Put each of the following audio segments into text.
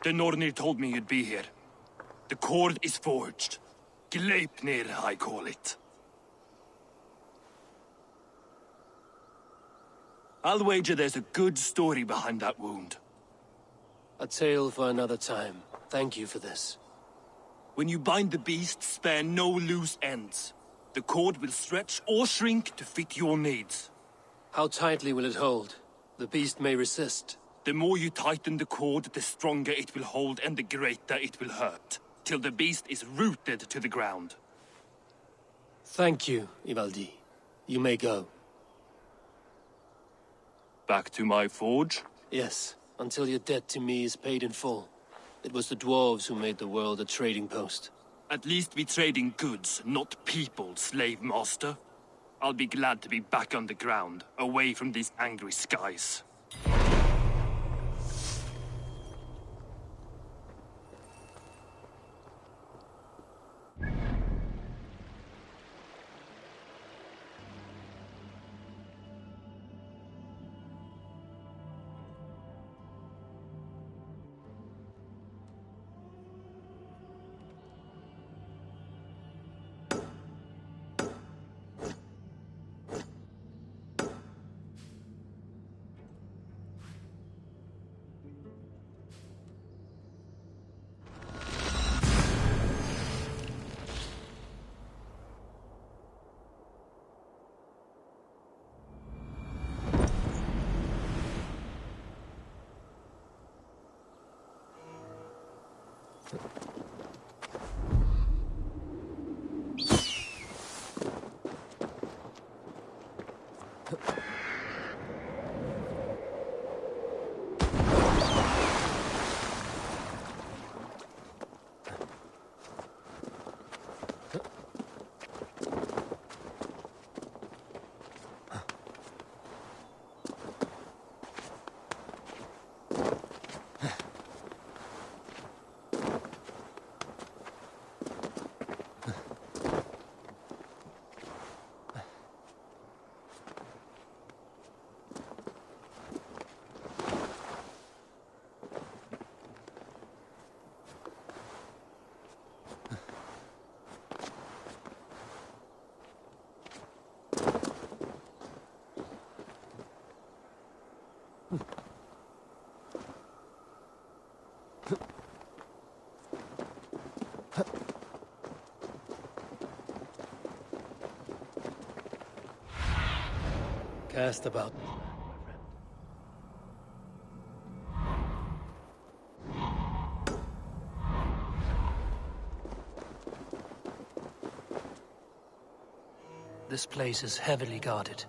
The Nornir told me you'd be here. The cord is forged. Gleipnir, I call it. I'll wager there's a good story behind that wound. A tale for another time. Thank you for this. When you bind the beast, spare no loose ends. The cord will stretch or shrink to fit your needs. How tightly will it hold? The beast may resist. The more you tighten the cord, the stronger it will hold and the greater it will hurt, till the beast is rooted to the ground. Thank you, Ivaldi. You may go. Back to my forge? Yes, until your debt to me is paid in full. It was the dwarves who made the world a trading post. At least we trade in goods, not people, slave master. I'll be glad to be back on the ground, away from these angry skies. Cast about. This place is heavily guarded.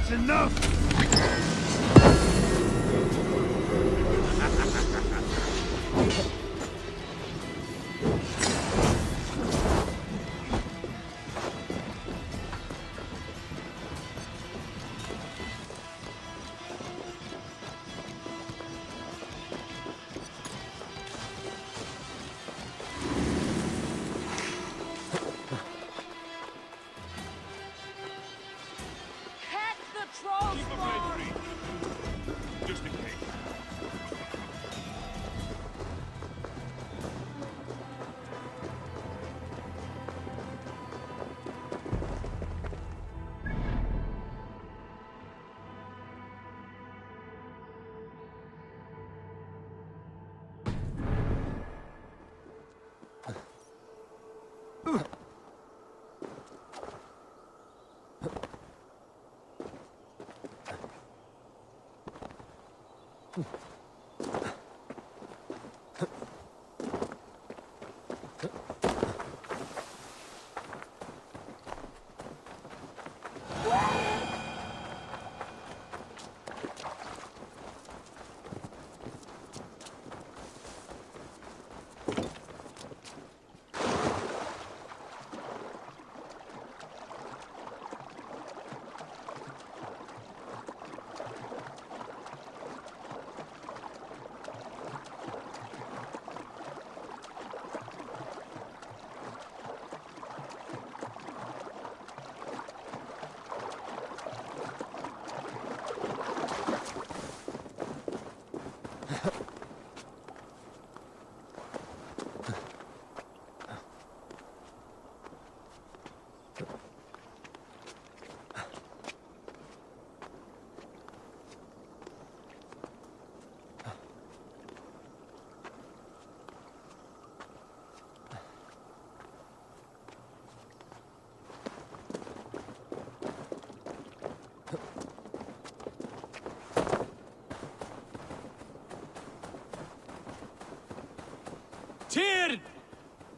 Enough! Keep away,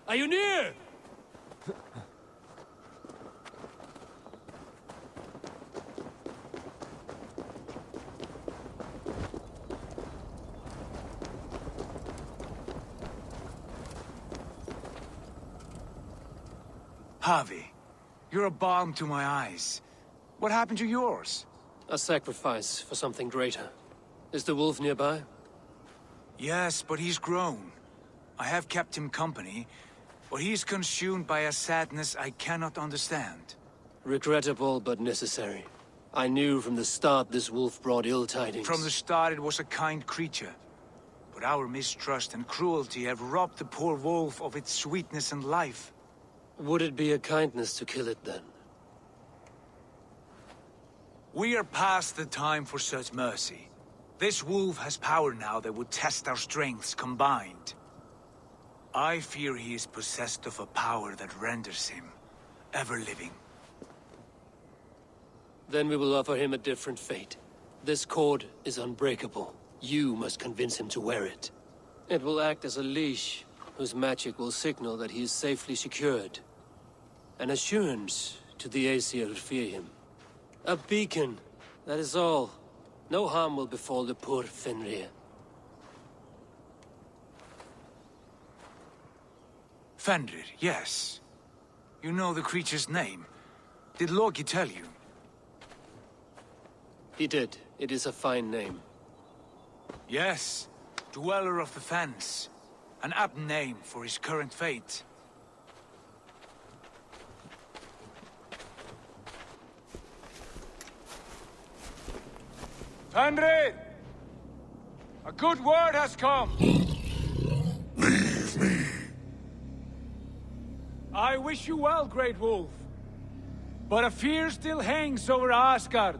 Are you near? Harvey, you're a balm to my eyes. What happened to yours? A sacrifice for something greater. Is the wolf nearby? Yes, but he's grown. I have kept him company, but he's consumed by a sadness I cannot understand. Regrettable, but necessary. I knew from the start this wolf brought ill tidings. From the start it was a kind creature. But our mistrust and cruelty have robbed the poor wolf of its sweetness and life. Would it be a kindness to kill it, then? We are past the time for such mercy. This wolf has power now that would test our strengths combined. I fear he is possessed of a power that renders him ever-living. Then we will offer him a different fate. This cord is unbreakable. You must convince him to wear it. It will act as a leash, whose magic will signal that he is safely secured. An assurance to the Aesir who fear him. A beacon, that is all. No harm will befall the poor Fenrir. Fenrir, yes. You know the creature's name. Did Loki tell you? He did. It is a fine name. Yes. Dweller of the Fens. An apt name for his current fate. Fenrir! A good word has come! Leave me. I wish you well, Great Wolf. But a fear still hangs over Asgard.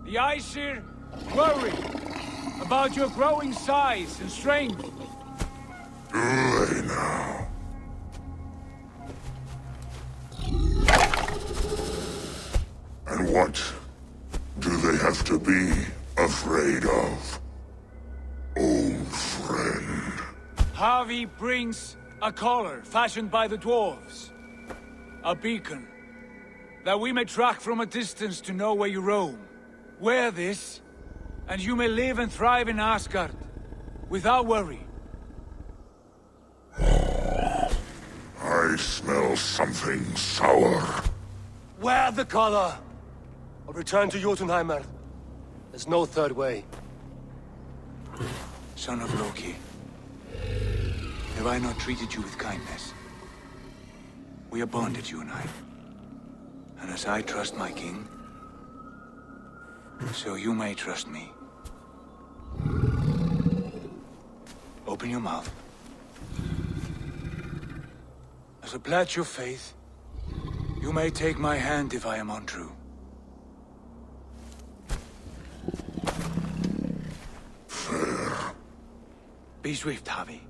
The Aesir worry about your growing size and strength. Do they now? And what do they have to be afraid of? Old friend. Harvey brings a collar fashioned by the dwarves. A beacon, that we may track from a distance to know where you roam. Wear this, and you may live and thrive in Asgard, without worry. I smell something sour. Wear the collar! Or return to Jotunheimer. There's no third way. Son of Loki, have I not treated you with kindness? We are bonded, you and I. And as I trust my king, so you may trust me. Open your mouth. As a pledge of faith, you may take my hand if I am untrue. Fair. Be swift, Harvey.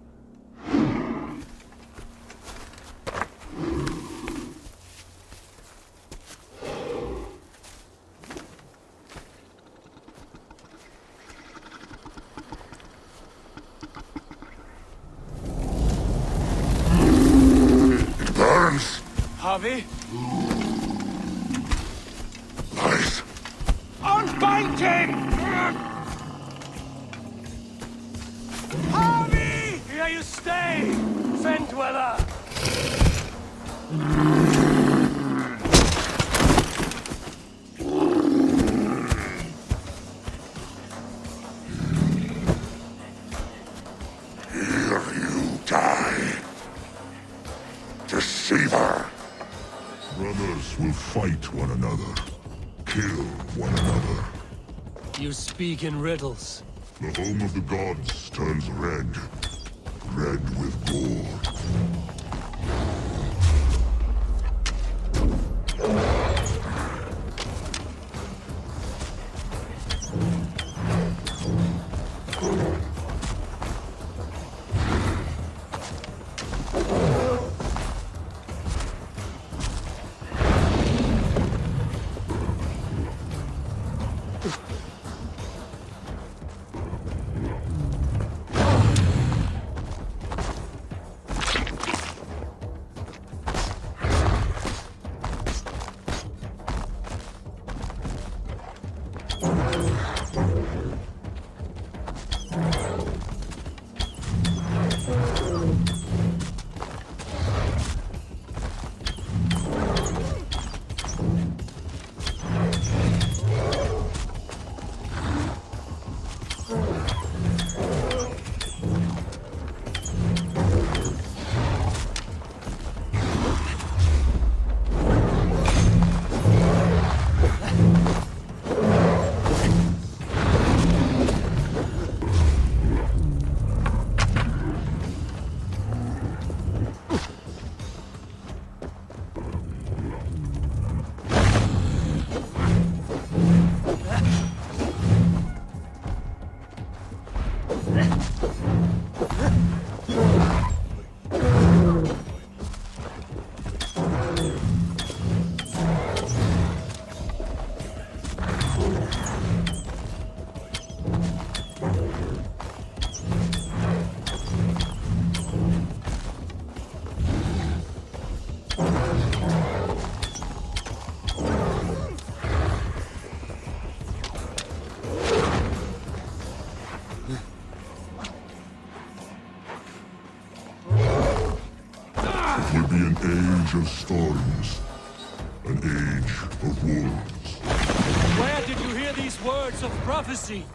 It burns. Harvey? Light. Unbind him! Harvey! Here you stay, Fen Dweller! Here you die. Deceiver. Brothers will fight one another. Kill one another. You speak in riddles. The home of the gods turns red. Red with gore. Will be an age of storms, an age of wolves. Where did you hear these words of prophecy?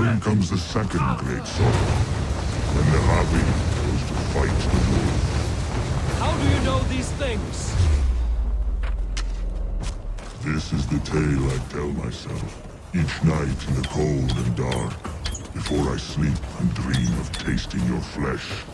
Then comes the second great sorrow, when the Levi goes to fight the wolf. How do you know these things? This is the tale I tell myself, each night in the cold and dark, before I sleep and dream of tasting your flesh.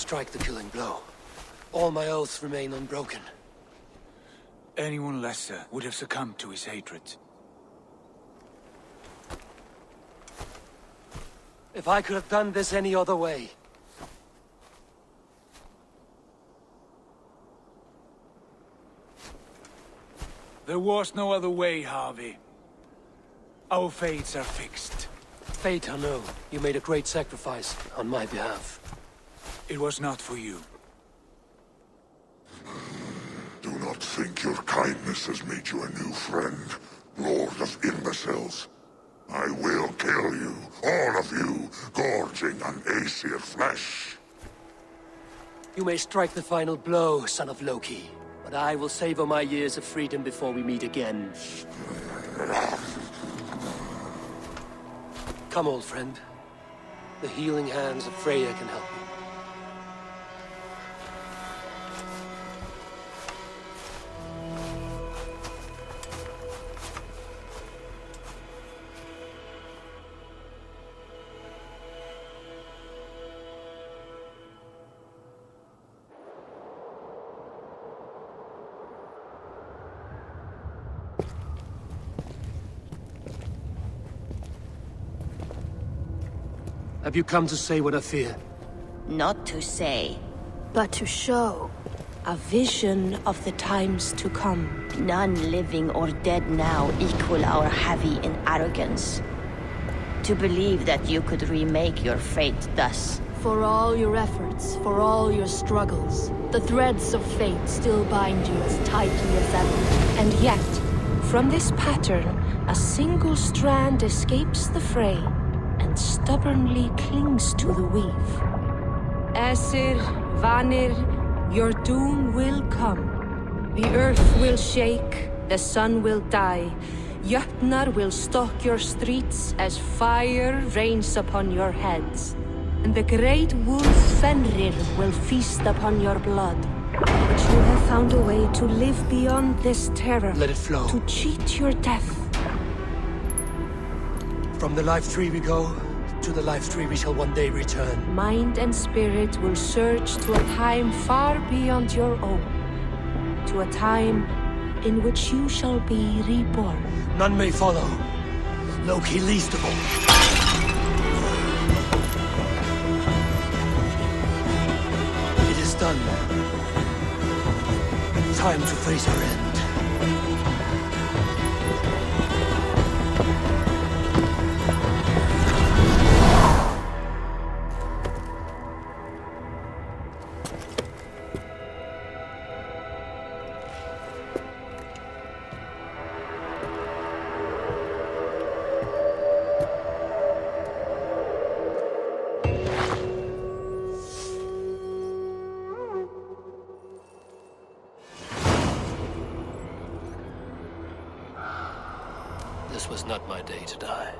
strike the killing blow. All my oaths remain unbroken. Anyone lesser would have succumbed to his hatred. If I could have done this any other way... There was no other way, Harvey. Our fates are fixed. Fate, I know. You made a great sacrifice on my behalf. It was not for you. Do not think your kindness has made you a new friend, Lord of Imbeciles. I will kill you, all of you, gorging on Aesir flesh. You may strike the final blow, son of Loki, but I will savor my years of freedom before we meet again. Come, old friend. The healing hands of Freya can help you. Have you come to say what I fear? Not to say, but to show. A vision of the times to come. none living or dead now equal our heavy in arrogance. To believe that you could remake your fate thus. For all your efforts, for all your struggles, the threads of fate still bind you as tightly as ever. And yet, from this pattern, a single strand escapes the fray and stubbornly clings to the weave. Aesir, Vanir, your doom will come. The earth will shake, the sun will die. Jötnar will stalk your streets as fire rains upon your heads. And the great wolf Fenrir will feast upon your blood. But you have found a way to live beyond this terror. Let it flow. To cheat your death. From the life tree we go, to the life tree we shall one day return. Mind and spirit will surge to a time far beyond your own. To a time in which you shall be reborn. None may follow. Loki least of all. It is done. Time to face our end. This was not my day to die.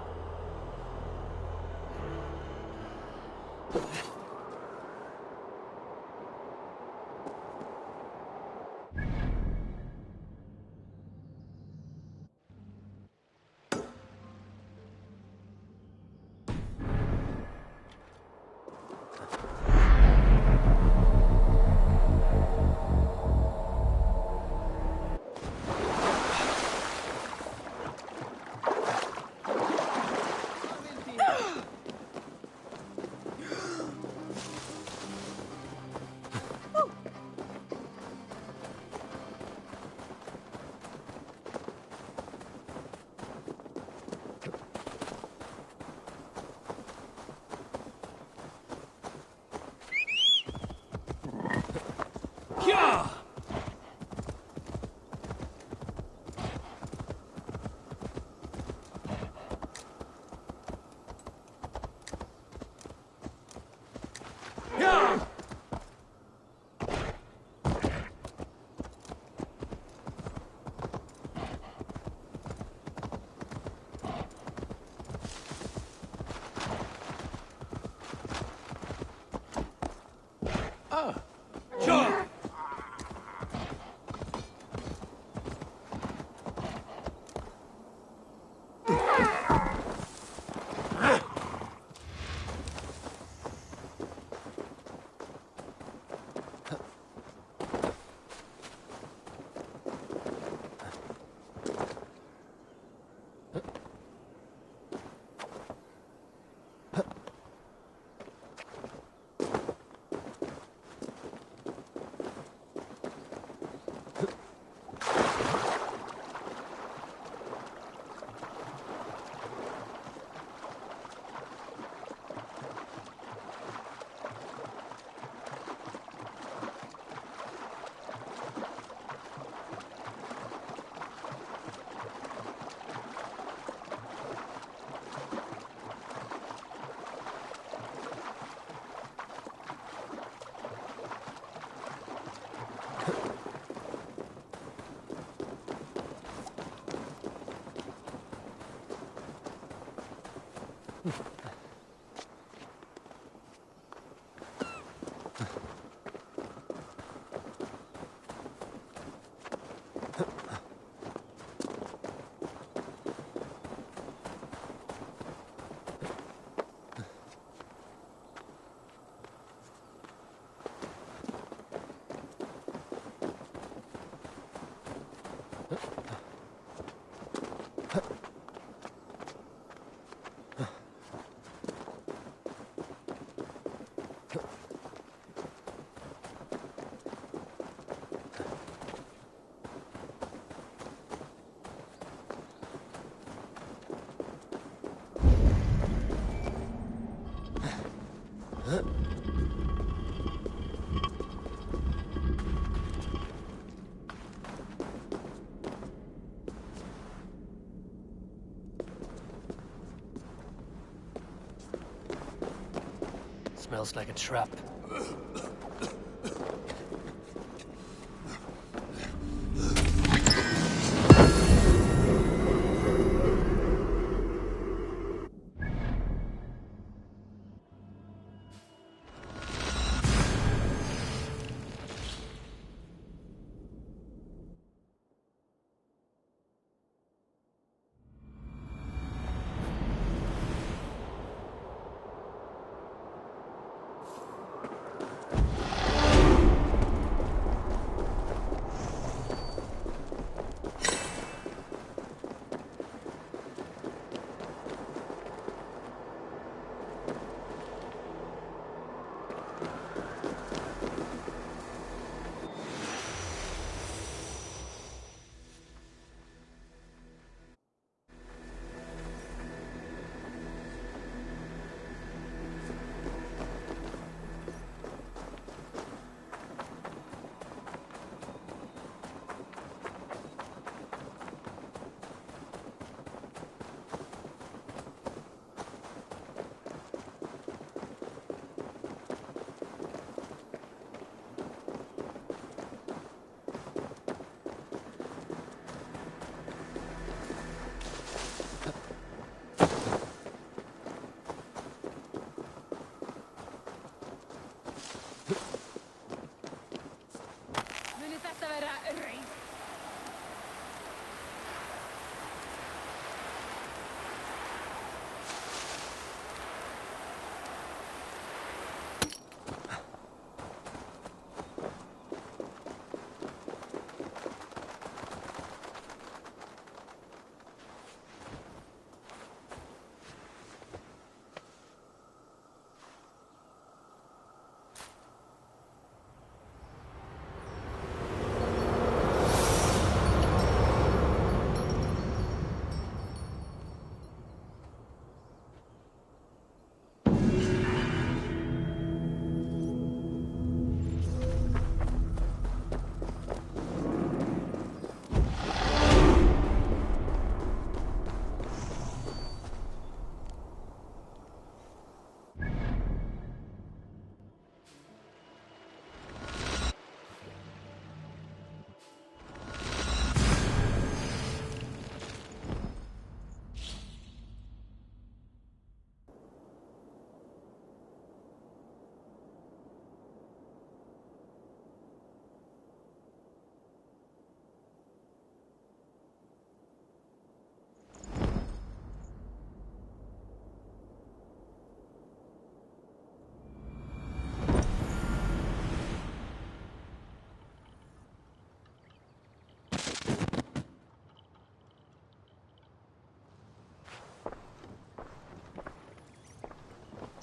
Smells like a trap.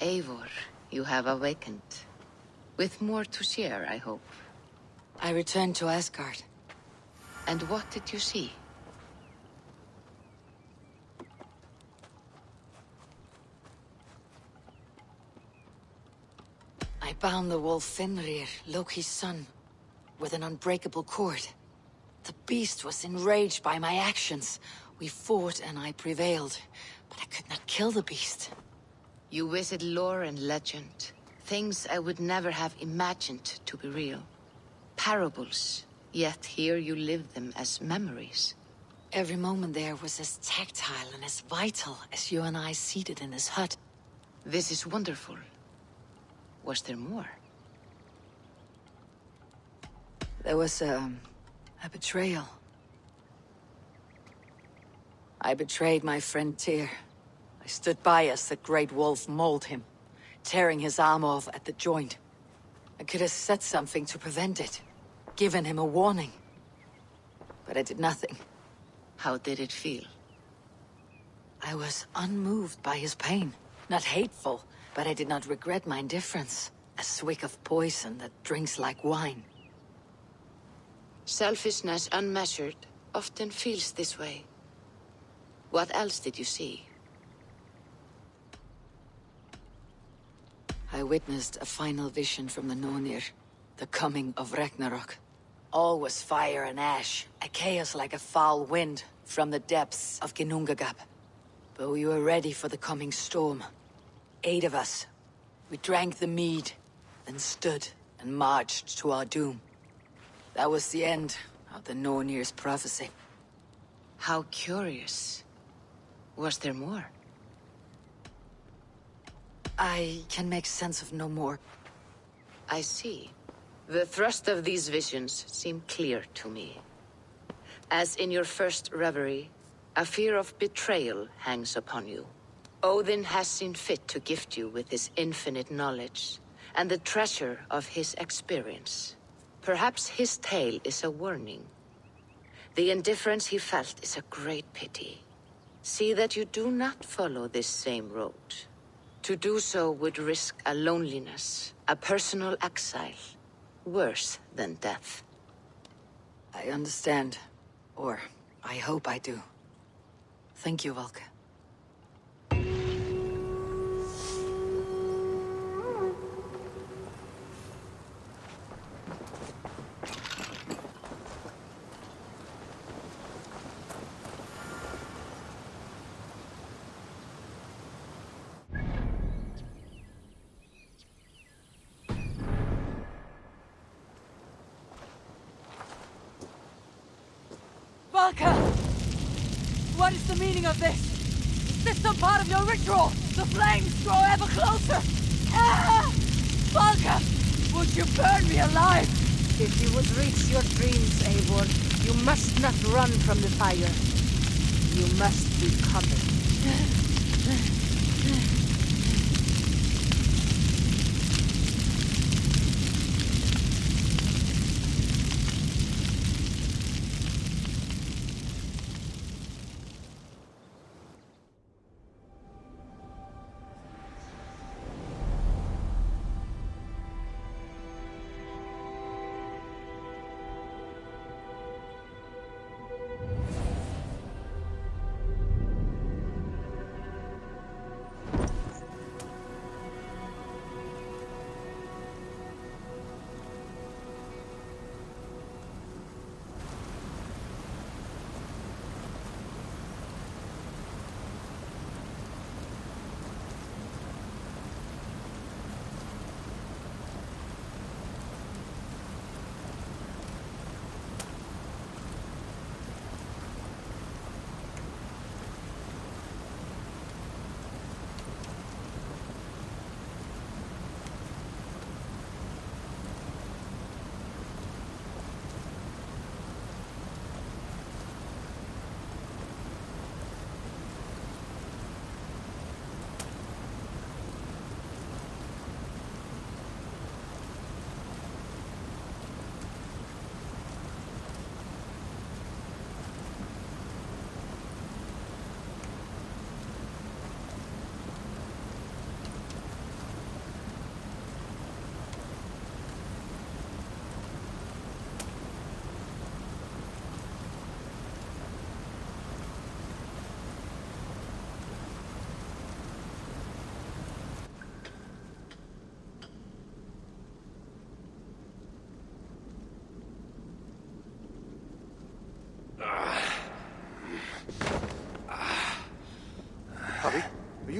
Eivor, you have awakened. With more to share, I hope. I returned to Asgard. And what did you see? I bound the wolf Fenrir, Loki's son, with an unbreakable cord. The beast was enraged by my actions. We fought and I prevailed, but I could not kill the beast. You visit lore and legend. Things I would never have imagined to be real. Parables, yet here you live them as memories. Every moment there was as tactile and as vital as you and I seated in this hut. This is wonderful. Was there more? There was a betrayal. I betrayed my friend Tyr. I stood by as the great wolf mauled him, tearing his arm off at the joint. I could have said something to prevent it, given him a warning. But I did nothing. How did it feel? I was unmoved by his pain. Not hateful, but I did not regret my indifference. A swig of poison that drinks like wine. Selfishness unmeasured often feels this way. What else did you see? I witnessed a final vision from the Nornir, the coming of Ragnarok. All was fire and ash, a chaos like a foul wind from the depths of Ginnungagap. But we were ready for the coming storm. 8 of us. We drank the mead, then stood and marched to our doom. That was the end of the Nornir's prophecy. How curious. Was there more? I can make sense of no more. I see. The thrust of these visions seem clear to me. As in your first reverie, a fear of betrayal hangs upon you. Odin has seen fit to gift you with his infinite knowledge, and the treasure of his experience. Perhaps his tale is a warning. The indifference he felt is a great pity. See that you do not follow this same road. To do so would risk a loneliness, a personal exile, worse than death. I understand. Or, I hope I do. Thank you, Valka. Valka! What is the meaning of this? Is this some part of your ritual? The flames grow ever closer! Ah! Valka! Would you burn me alive? If you would reach your dreams, Eivor, you must not run from the fire. You must become it.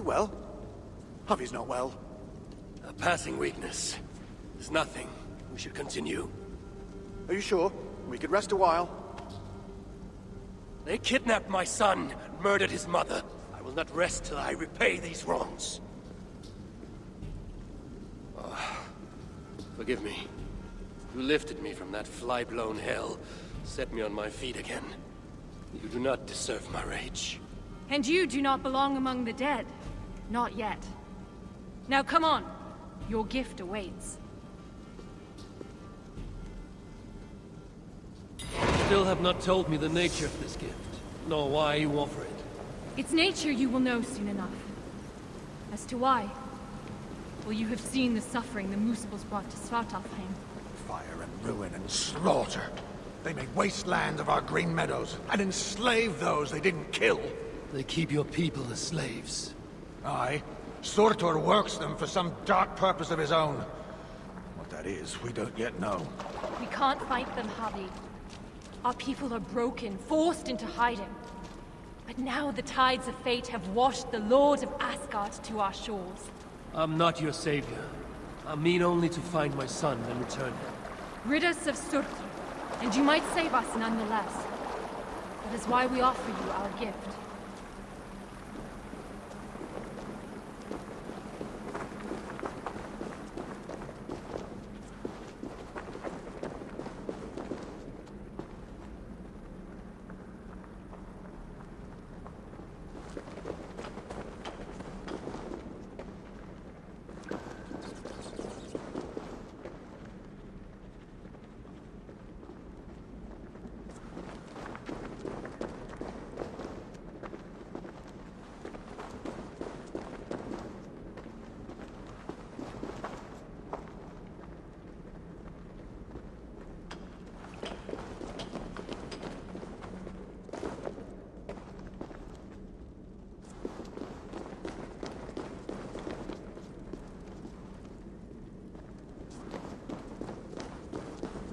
well? Javi's not well. A passing weakness. There's nothing. We should continue. Are you sure? We could rest a while. They kidnapped my son, murdered his mother. I will not rest till I repay these wrongs. Forgive me. You lifted me from that fly-blown hell, set me on my feet again. You do not deserve my rage. And you do not belong among the dead. Not yet. Now come on. Your gift awaits. Still have not told me the nature of this gift, nor why you offer it. Its nature you will know soon enough. As to why, well, you have seen the suffering the Muspels brought to Svartalfheim. Fire and ruin and slaughter. They made wasteland of our green meadows, and enslaved those they didn't kill. They keep your people as slaves. Aye. Surtur works them for some dark purpose of his own. What that is, we don't yet know. We can't fight them, Javi. Our people are broken, forced into hiding. But now the tides of fate have washed the Lord of Asgard to our shores. I'm not your savior. I mean only to find my son and return him. Rid us of Surtur, and you might save us nonetheless. That is why we offer you our gift.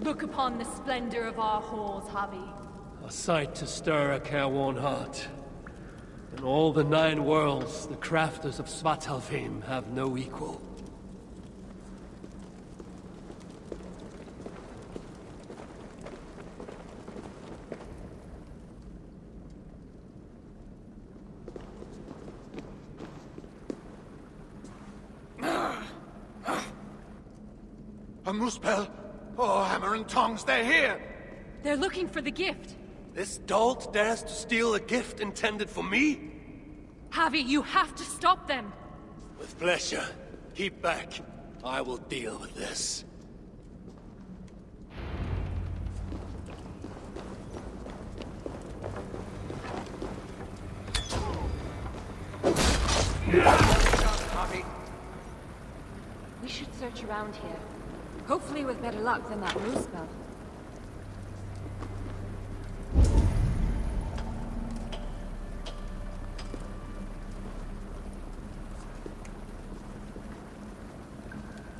Look upon the splendor of our halls, Javi. A sight to stir a careworn heart. In all the 9 worlds, the crafters of Svartalfheim have no equal. A Muspel? Oh, hammer and tongs, they're here! They're looking for the gift. This dolt dares to steal a gift intended for me? Javi, you have to stop them! With pleasure. Keep back. I will deal with this. We should search around here. Hopefully with better luck than that Muspel.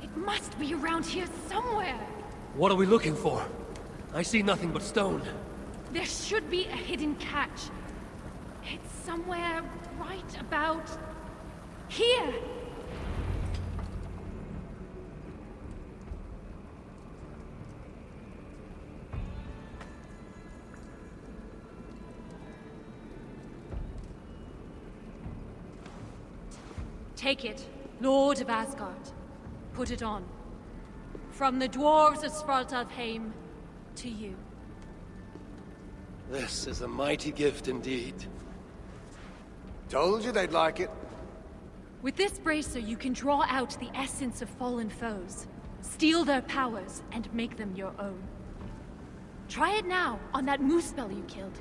It must be around here somewhere! What are we looking for? I see nothing but stone. There should be a hidden catch. It's somewhere right about here! Take it, Lord of Asgard. Put it on. From the dwarves of Svartalfheim to you. This is a mighty gift indeed. Told you they'd like it. With this bracer, you can draw out the essence of fallen foes, steal their powers, and make them your own. Try it now, on that Muspel you killed.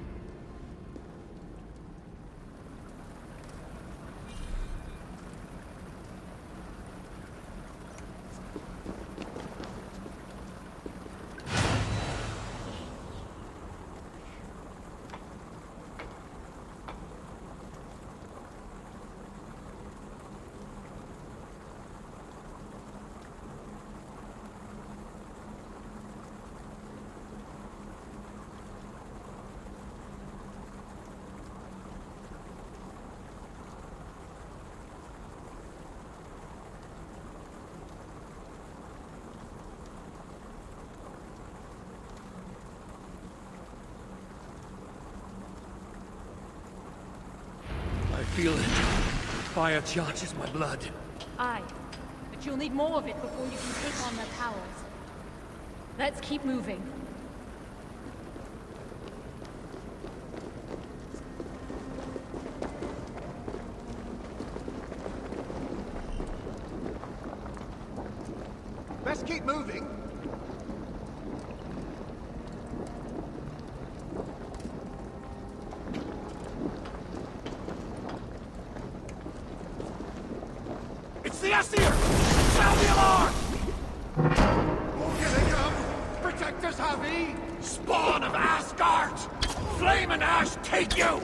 feel it. Fire charges my blood. Aye, but you'll need more of it before you can take on their powers. Let's keep moving. Best keep moving. It's the Assasin! Sound the alarm! Oh, here they come! Protect us, Javi! Spawn of Asgard! Flame and ash take you!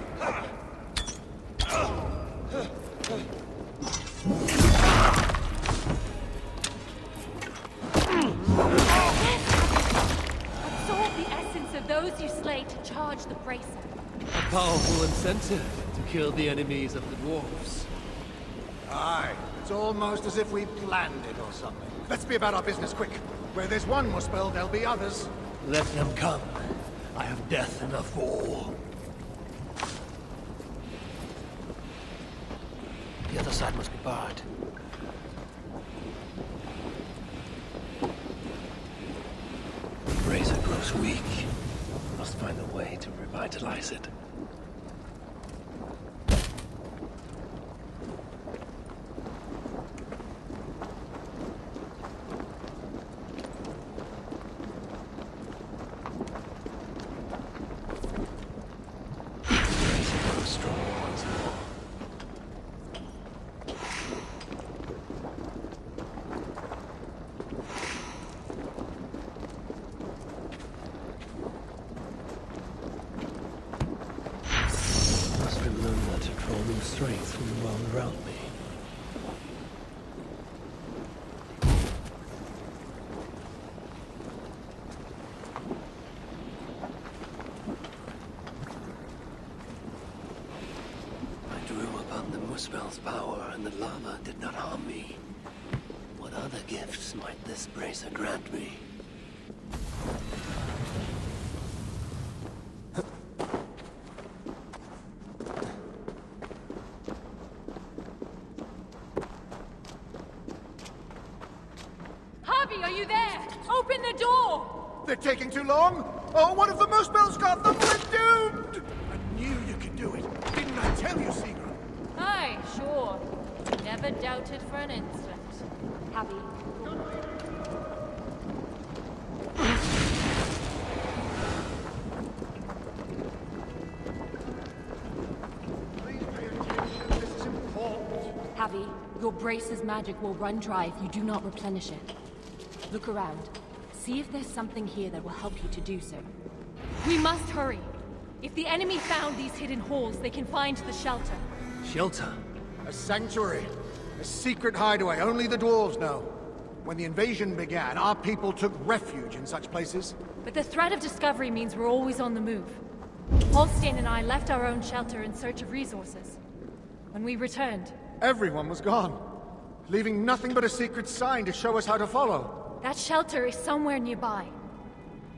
Absorb the essence of those you slay to charge the bracer. A powerful incentive to kill the enemies of the dwarves. Aye, it's almost as if we planned it or something. Let's be about our business quick. Where there's one Muspel, there'll be others. Let them come. I have death enough for all. The other side must be barred. The bracer grows weak. Must find a way to revitalize it. Strength from the world around me. I drew upon the Muspel's power, and the lava did not harm me. What other gifts might this bracer grant me? Are you there? Open the door! They're taking too long? Oh, one of the Muspels got them! We're doomed! I knew you could do it. Didn't I tell you, Seagram? Aye, sure. Never doubted for an instant. Happy. Please pay attention. This is important. Javi, your brace's magic will run dry if you do not replenish it. Look around. See if there's something here that will help you to do so. We must hurry. If the enemy found these hidden halls, they can find the shelter. Shelter? A sanctuary. A secret hideaway only the dwarves know. When the invasion began, our people took refuge in such places. But the threat of discovery means we're always on the move. Holstein and I left our own shelter in search of resources. When we returned, everyone was gone, leaving nothing but a secret sign to show us how to follow. That shelter is somewhere nearby.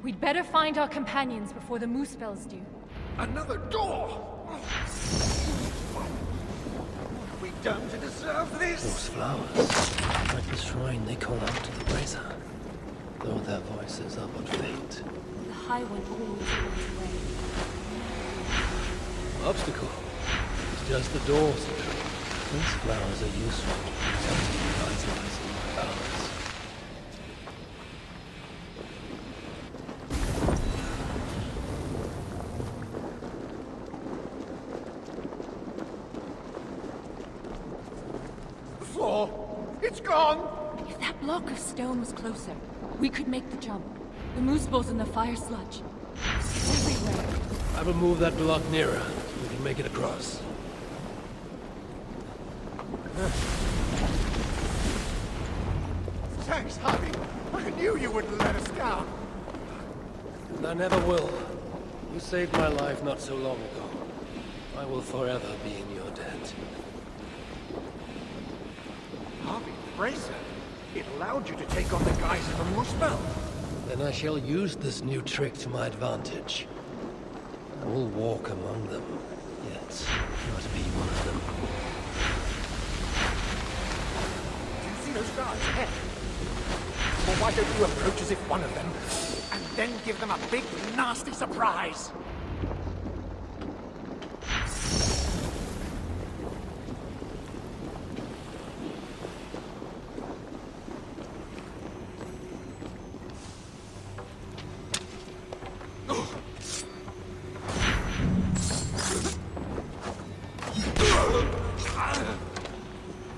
We'd better find our companions before the Muspels do. Another door! What have we done to deserve this? Those flowers, like the shrine they call out to the bracer. Though their voices are but faint. The High One always points away. Obstacle. It's just the doors. These flowers are useful in revitalizing my powers. It's gone! If that block of stone was closer, we could make the jump. The Muspels and the fire sludge. It's everywhere. I will move that block nearer. We can make it across. Thanks, Javi. I knew you wouldn't let us down. And I never will. You saved my life not so long ago. I will forever be in your debt. Javi, bracer. It allowed you to take on the guise of a Muspel. Then I shall use this new trick to my advantage. I will walk among them, yet not be one of them. those guards ahead. Or why don't you approach as if one of them, and then give them a big, nasty surprise?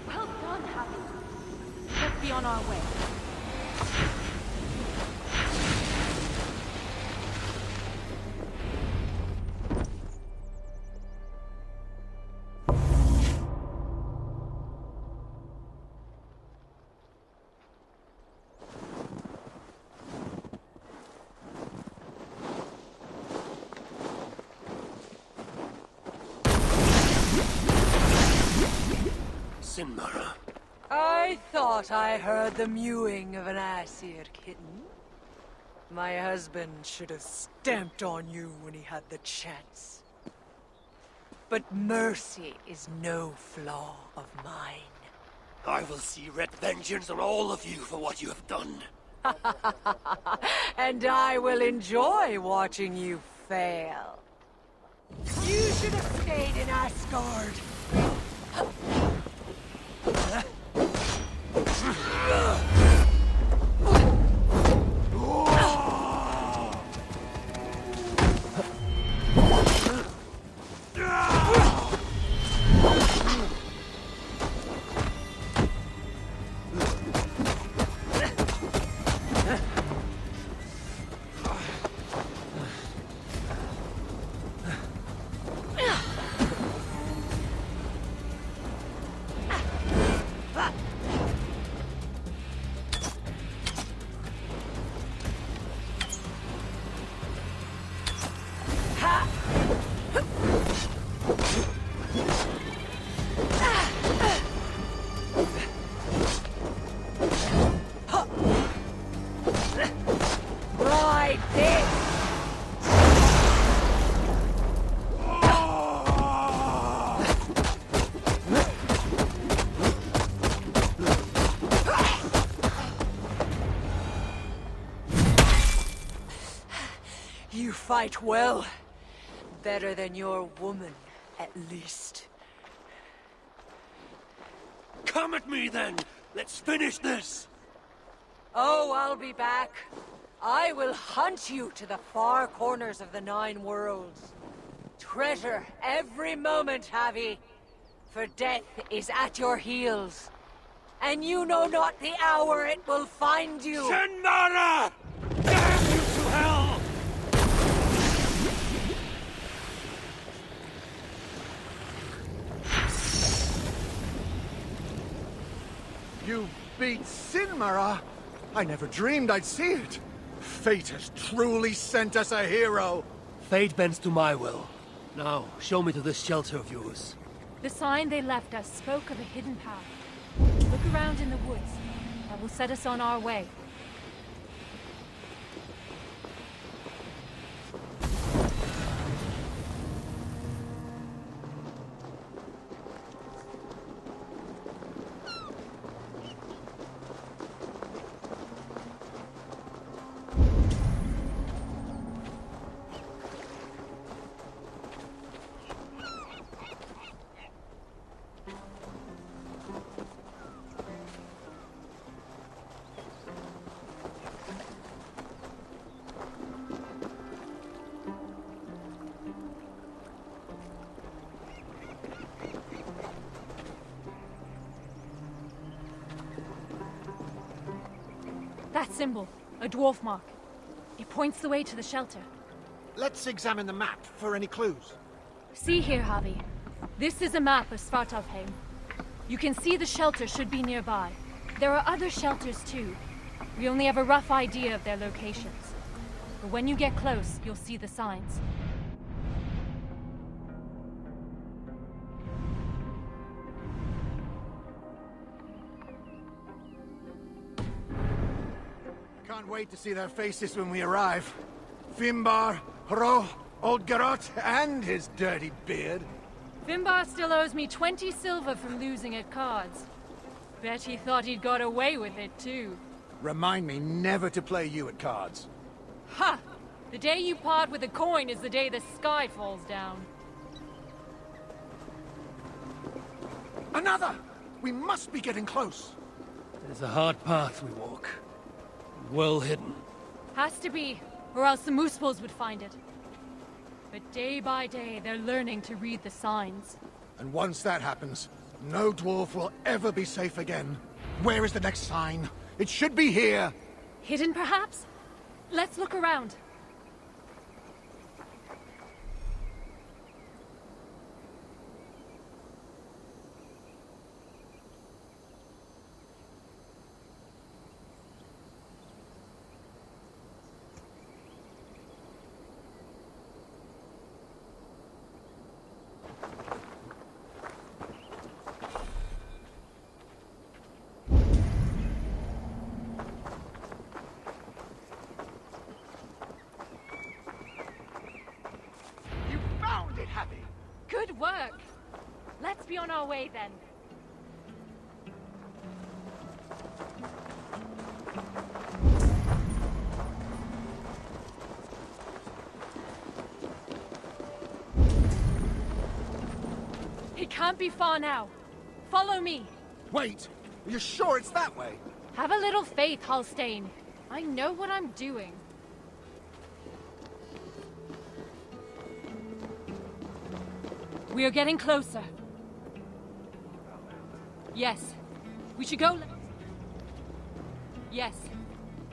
Well done, Harry. Let's be on our way. Sinmara. I thought I heard the mewing of an Aesir kitten. My husband should have stamped on you when he had the chance. But mercy is no flaw of mine. I will see red vengeance on all of you for what you have done. And I will enjoy watching you fail. You should have stayed in Asgard. You fight well. Better than your woman, at least. Come at me then! Let's finish this! Oh, I'll be back. I will hunt you to the far corners of the 9 worlds. Treasure every moment, Javi. For death is at your heels. And you know not the hour it will find you. Sinmara! Damn you to hell! You beat Sinmara? I never dreamed I'd see it. Fate has truly sent us a hero. Fate bends to my will. Now, show me to this shelter of yours. The sign they left us spoke of a hidden path. Look around in the woods. That will set us on our way. That symbol, a dwarf mark. It points the way to the shelter. Let's examine the map for any clues. See here, Javi. This is a map of Svartalfheim. You can see the shelter should be nearby. There are other shelters too. We only have a rough idea of their locations. But when you get close, you'll see the signs. Can't wait to see their faces when we arrive. Finbar, Hro, Old Garot, and his dirty beard. Finbar still owes me 20 silver from losing at cards. Bet he thought he'd got away with it, too. Remind me never to play you at cards. Ha! The day you part with a coin is the day the sky falls down. Another! We must be getting close. It's a hard path we walk. Well hidden. Has to be, or else the Moosepals would find it. But day by day, they're learning to read the signs. And once that happens, no dwarf will ever be safe again. Where is the next sign? It should be here! Hidden, perhaps? Let's look around. Good work! Let's be on our way then. It can't be far now. Follow me. Wait! Are you sure it's that way? Have a little faith, Halstein. I know what I'm doing. We are getting closer. Yes. We should go left. Yes.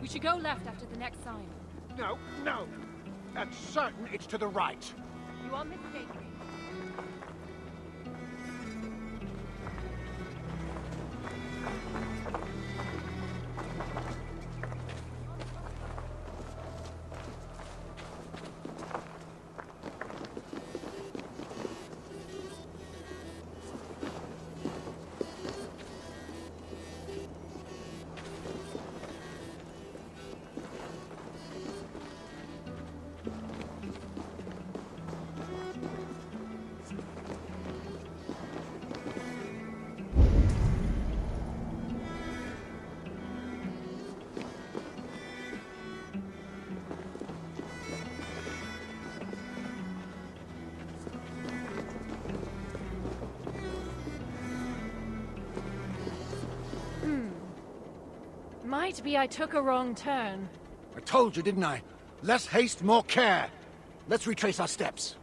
We should go left after the next sign. No, no. That's certain it's to the right. You are mistaken. Might be I took a wrong turn. I told you, didn't I? Less haste, more care. Let's retrace our steps.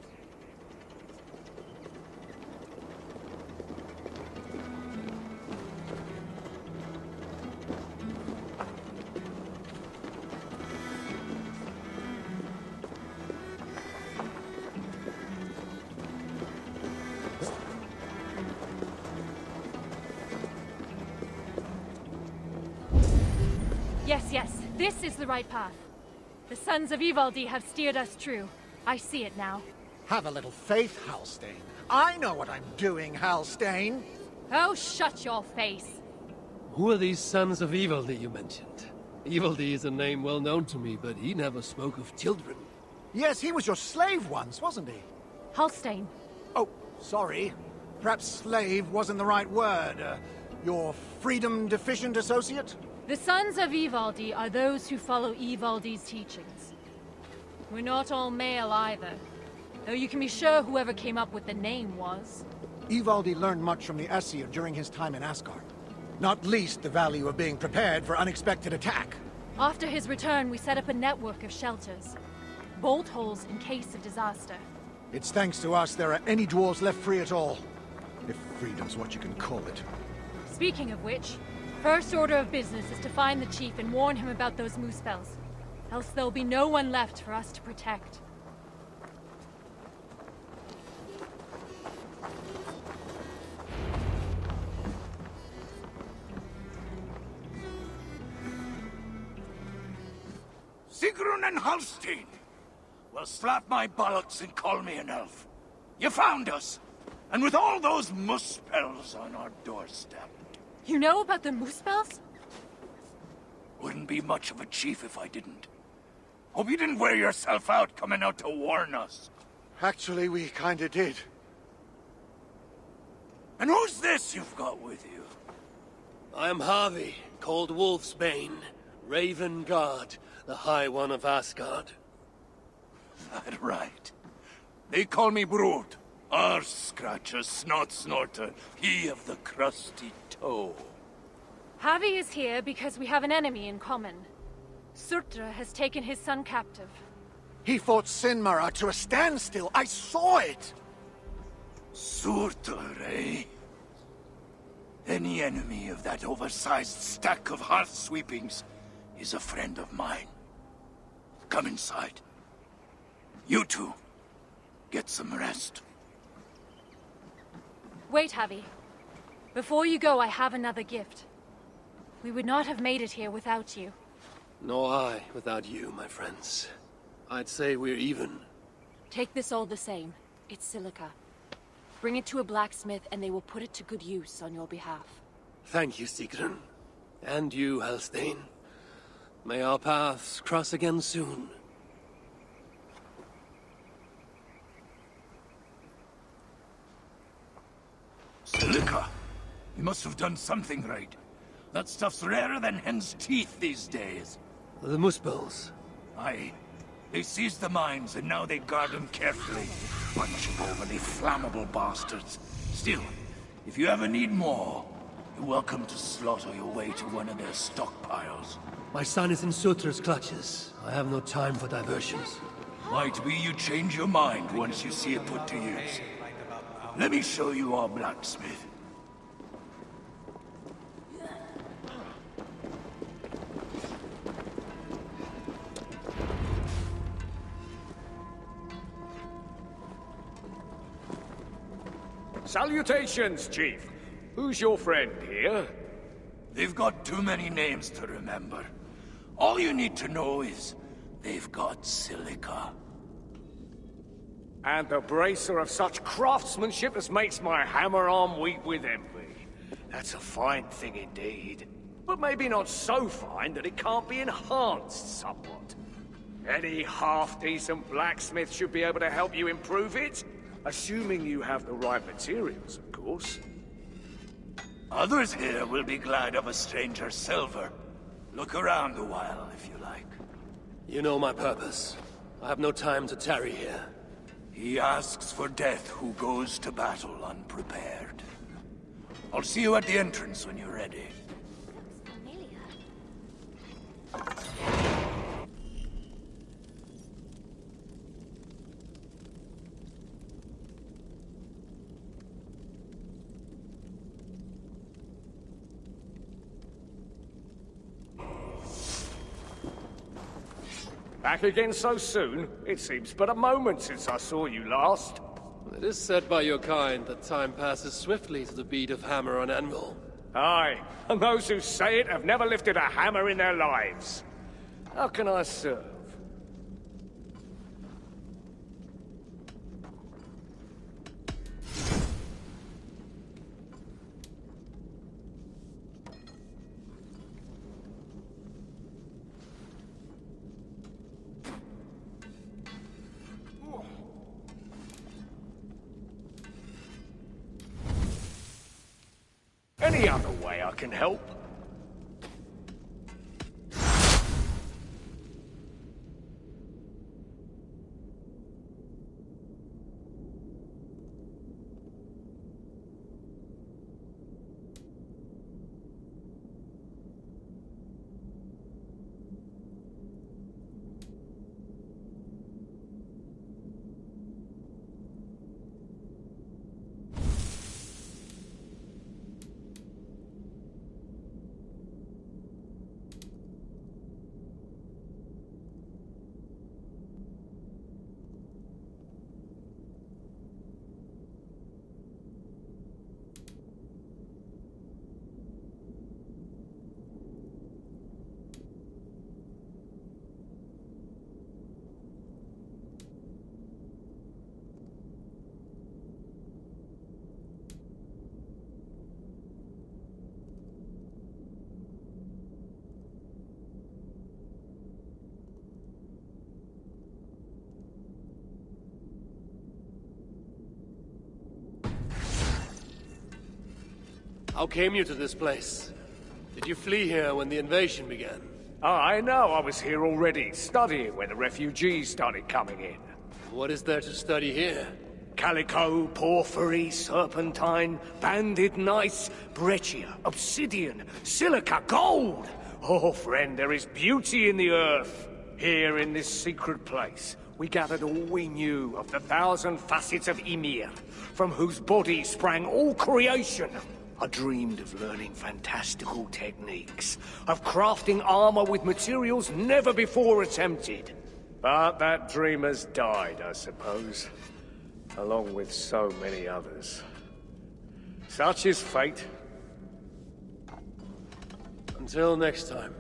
Yes, this is the right path. The Sons of Ivaldi have steered us true. I see it now. Have a little faith, Halstein. I know what I'm doing, Halstein. Oh, shut your face. Who are these Sons of Ivaldi you mentioned? Ivaldi is a name well known to me, but he never spoke of children. Yes, he was your slave once, wasn't he? Halstein. Oh, sorry. Perhaps slave wasn't the right word. Your freedom-deficient associate? The Sons of Ivaldi are those who follow Ivaldi's teachings. We're not all male either, though you can be sure whoever came up with the name was. Ivaldi learned much from the Assasin during his time in Asgard. Not least the value of being prepared for unexpected attack. After his return, we set up a network of shelters. Bolt holes in case of disaster. It's thanks to us there are any dwarves left free at all. If freedom's what you can call it. Speaking of which, first order of business is to find the chief and warn him about those moose spells. Else there'll be no one left for us to protect. Sigrun and Halstein! Well, slap my bollocks and call me an elf. You found us! And with all those moose spells on our doorstep. You know about the moose spells? Wouldn't be much of a chief if I didn't. Hope you didn't wear yourself out coming out to warn us. Actually, we kinda did. And who's this you've got with you? I am Harvey, called Wolfsbane, Raven Guard, the High One of Asgard. That right. They call me Brood. Arse Scratcher, Snot Snorter, he of the crusty toe. Harvey is here because we have an enemy in common. Surtra has taken his son captive. He fought Sinmara to a standstill. I saw it! Surtur, eh? Any enemy of that oversized stack of hearth sweepings is a friend of mine. Come inside. You two, get some rest. Wait, Harvey. Before you go, I have another gift. We would not have made it here without you. Nor I without you, my friends. I'd say we're even. Take this all the same. It's silica. Bring it to a blacksmith and they will put it to good use on your behalf. Thank you, Sigrun. And you, Halstein. May our paths cross again soon. Silica? You must have done something right. That stuff's rarer than hen's teeth these days. The Muspels. Aye. They seized the mines, and now they guard them carefully. Bunch of overly flammable bastards. Still, if you ever need more, you're welcome to slaughter your way to one of their stockpiles. My son is in Sutra's clutches. I have no time for diversions. Might be you change your mind once you see it put to use. Let me show you our blacksmith. Salutations, Chief. Who's your friend here? They've got too many names to remember. All you need to know is they've got silica. And the bracer of such craftsmanship as makes my hammer arm weep with envy. That's a fine thing indeed. But maybe not so fine that it can't be enhanced somewhat. Any half-decent blacksmith should be able to help you improve it. Assuming you have the right materials, of course. Others here will be glad of a stranger's silver. Look around a while, if you like. You know my purpose. I have no time to tarry here. He asks for death who goes to battle unprepared. I'll see you at the entrance when you're ready. Back again so soon? It seems but a moment since I saw you last. It is said by your kind that time passes swiftly to the beat of hammer on anvil. Aye, and those who say it have never lifted a hammer in their lives. How can I serve? Any other way I can help? How came you to this place? Did you flee here when the invasion began? I know, I was here already, studying when the refugees started coming in. What is there to study here? Calico, porphyry, serpentine, banded gneiss, breccia, obsidian, silica, gold! Oh, friend, there is beauty in the earth. Here in this secret place, we gathered all we knew of the 1,000 facets of Ymir, from whose body sprang all creation. I dreamed of learning fantastical techniques, of crafting armor with materials never before attempted. But that dream has died, I suppose, along with so many others. Such is fate. Until next time.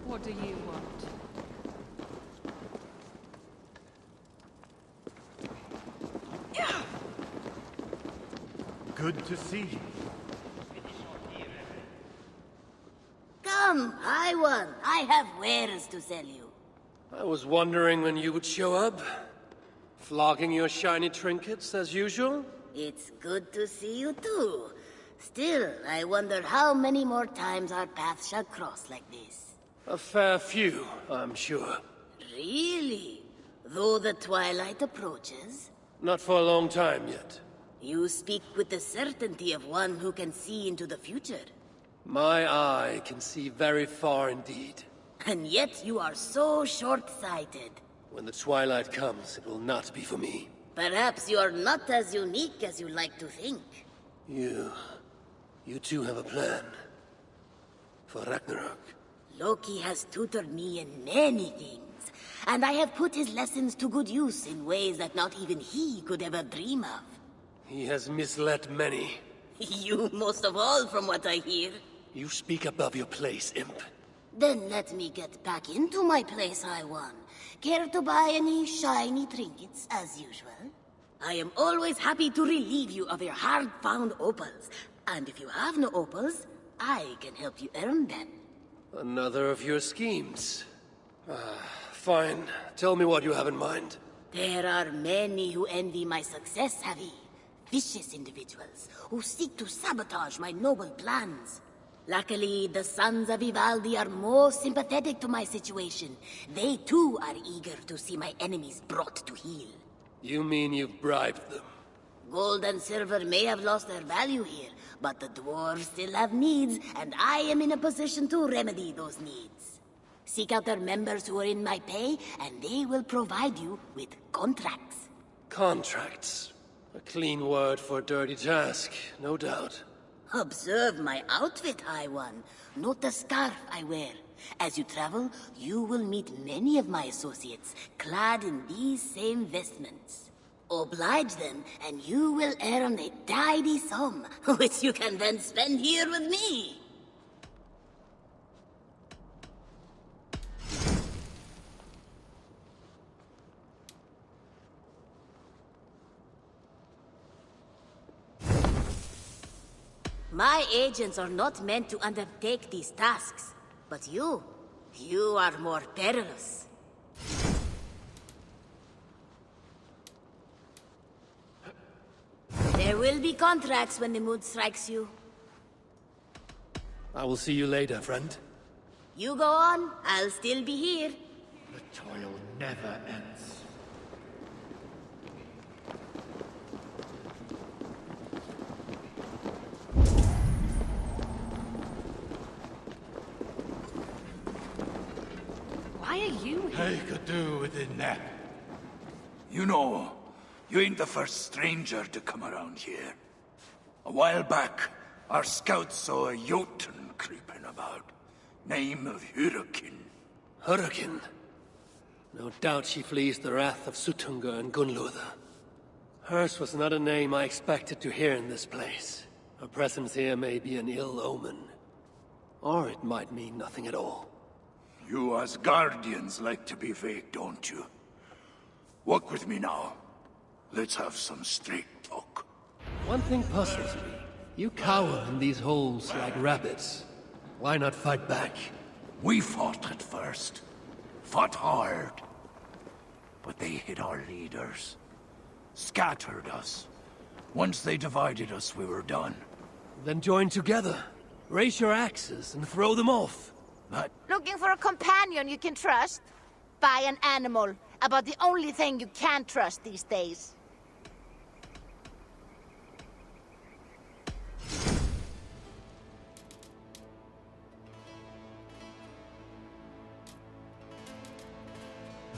What do you want? Good to see you. Come, I won. I have wares to sell you. I was wondering when you would show up. Flogging your shiny trinkets as usual? It's good to see you too. Still, I wonder how many more times our paths shall cross like this. A fair few, I'm sure. Really? Though the twilight approaches? Not for a long time yet. You speak with the certainty of one who can see into the future. My eye can see very far indeed. And yet you are so short-sighted. When the twilight comes, it will not be for me. Perhaps you are not as unique as you like to think. You too have a plan. For Ragnarok. Loki has tutored me in many things, and I have put his lessons to good use in ways that not even he could ever dream of. He has misled many. You most of all, from what I hear. You speak above your place, imp. Then let me get back into my place, I won. Care to buy any shiny trinkets, as usual? I am always happy to relieve you of your hard-found opals. And if you have no opals, I can help you earn them. Another of your schemes. Fine. Tell me what you have in mind. There are many who envy my success, Javi. Vicious individuals who seek to sabotage my noble plans. Luckily, the sons of Ivaldi are more sympathetic to my situation. They too are eager to see my enemies brought to heel. You mean you've bribed them? Gold and silver may have lost their value here, but the dwarves still have needs, and I am in a position to remedy those needs. Seek out their members who are in my pay, and they will provide you with contracts. Contracts? A clean word for a dirty task, no doubt. Observe my outfit, High One. Note the scarf I wear. As you travel, you will meet many of my associates, clad in these same vestments. Oblige them, and you will earn a tidy sum, which you can then spend here with me. My agents are not meant to undertake these tasks, but you are more perilous. There will be contracts when the mood strikes you. I will see you later, friend. You go on, I'll still be here. The toil never ends. Why are you here? I could do with a nap. You know, you ain't the first stranger to come around here. A while back, our scouts saw a Jotun creeping about. Name of Hurricane. Hurricane? No doubt she flees the wrath of Suttungr and Gunnlóða. Hers was not a name I expected to hear in this place. Her presence here may be an ill omen. Or it might mean nothing at all. You as guardians like to be vague, don't you? Walk with me now. Let's have some straight talk. One thing puzzles me. You cower in these holes like rabbits. Why not fight back? We fought at first. Fought hard. But they hit our leaders. Scattered us. Once they divided us, we were done. Then join together. Raise your axes and throw them off. Looking for a companion you can trust? Buy an animal. About the only thing you can trust these days.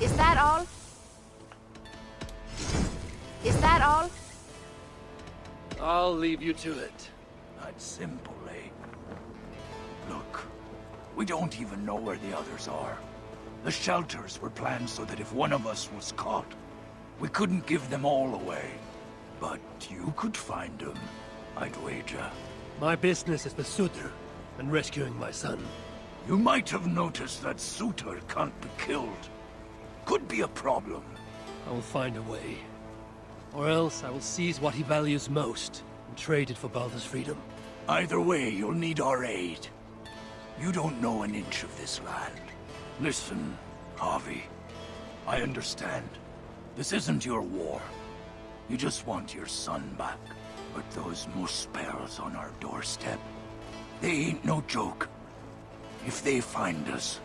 Is that all? Is that all? I'll leave you to it. That's simple, eh? Look, we don't even know where the others are. The shelters were planned so that if one of us was caught, we couldn't give them all away. But you could find them, I'd wager. My business is with Sutter and rescuing my son. You might have noticed that Sutter can't be killed. Could be a problem. I will find a way. Or else I will seize what he values most and trade it for Balder's freedom. Either way, you'll need our aid. You don't know an inch of this land. Listen, Javi. I understand. This isn't your war. You just want your son back. But those Muspels on our doorstep, they ain't no joke. If they find us,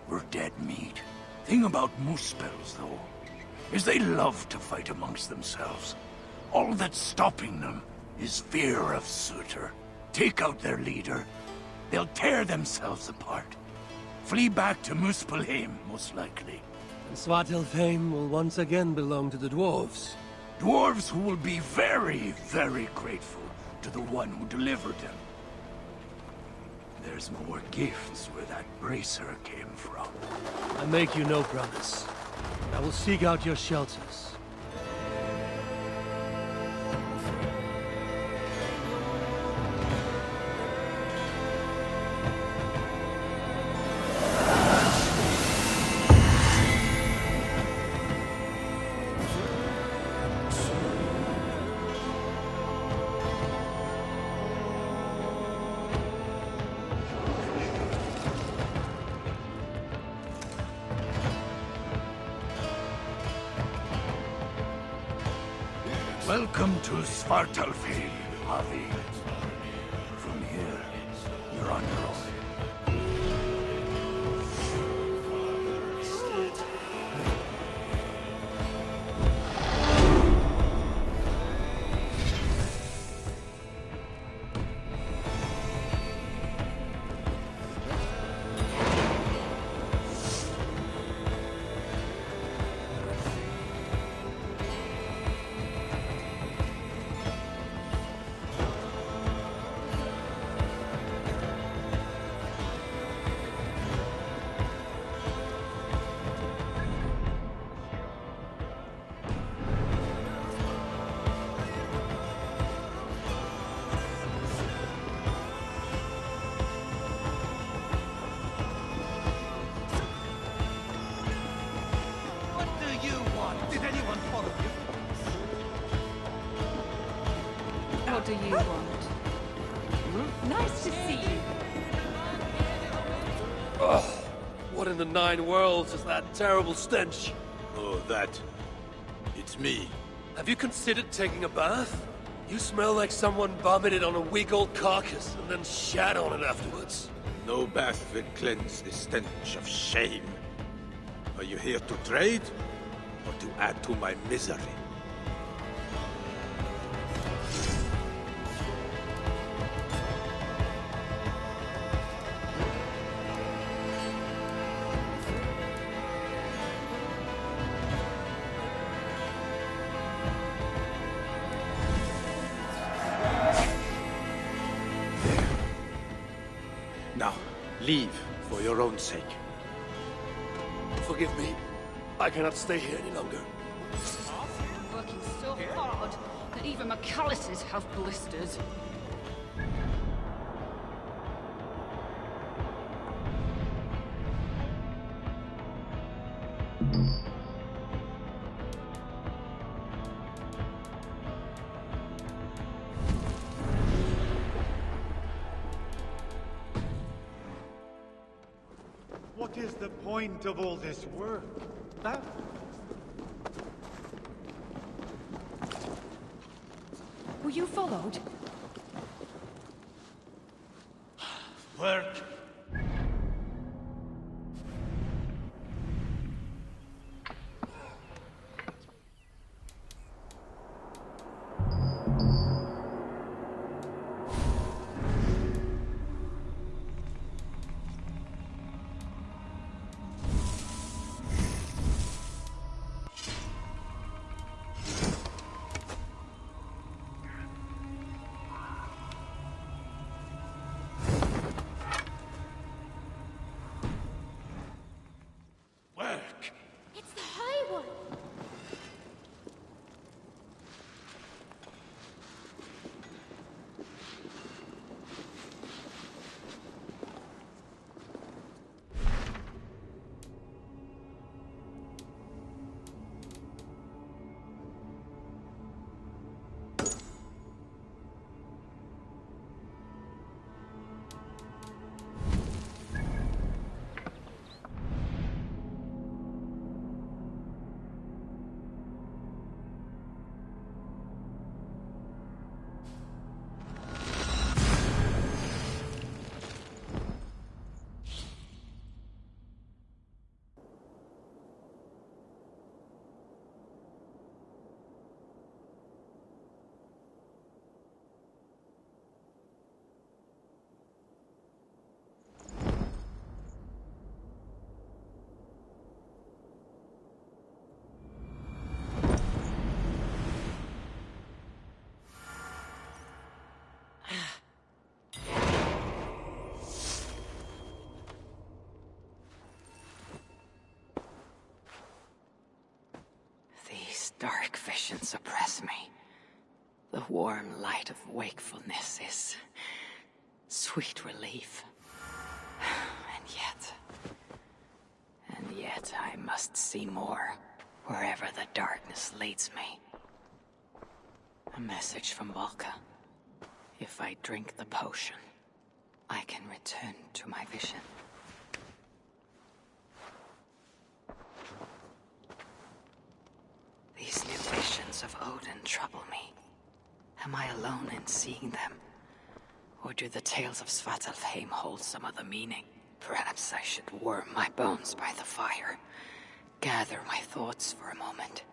we're dead meat. Thing about Muspels, though, is they love to fight amongst themselves. All that's stopping them is fear of Sutter. Take out their leader, they'll tear themselves apart. Flee back to Muspelheim, most likely. And Svartalfheim will once again belong to the dwarves. Dwarves who will be very, very grateful to the one who delivered them. There's more gifts where that bracer came from. I make you no promise. I will seek out your shelters. Welcome to Svartalfheim, Javi. From here, you're on your own. What do you want? Nice to see you. Ugh, what in the nine worlds is that terrible stench? Oh, that... It's me. Have you considered taking a bath? You smell like someone vomited on a weak old carcass and then shat on it afterwards. No bath will cleanse the stench of shame. Are you here to trade? Or to add to my misery? Now, leave for your own sake. Forgive me. I cannot stay here any longer. Working so hard that even my calluses have blisters. What is the point of all this work? That... you followed? Work. It's the High One! Dark visions oppress me. The warm light of wakefulness is sweet relief. And yet I must see more, wherever the darkness leads me. A message from Volka. If I drink the potion, I can return to my vision. These new visions of Odin trouble me. Am I alone in seeing them? Or do the tales of Svartalfheim hold some other meaning? Perhaps I should warm my bones by the fire. Gather my thoughts for a moment.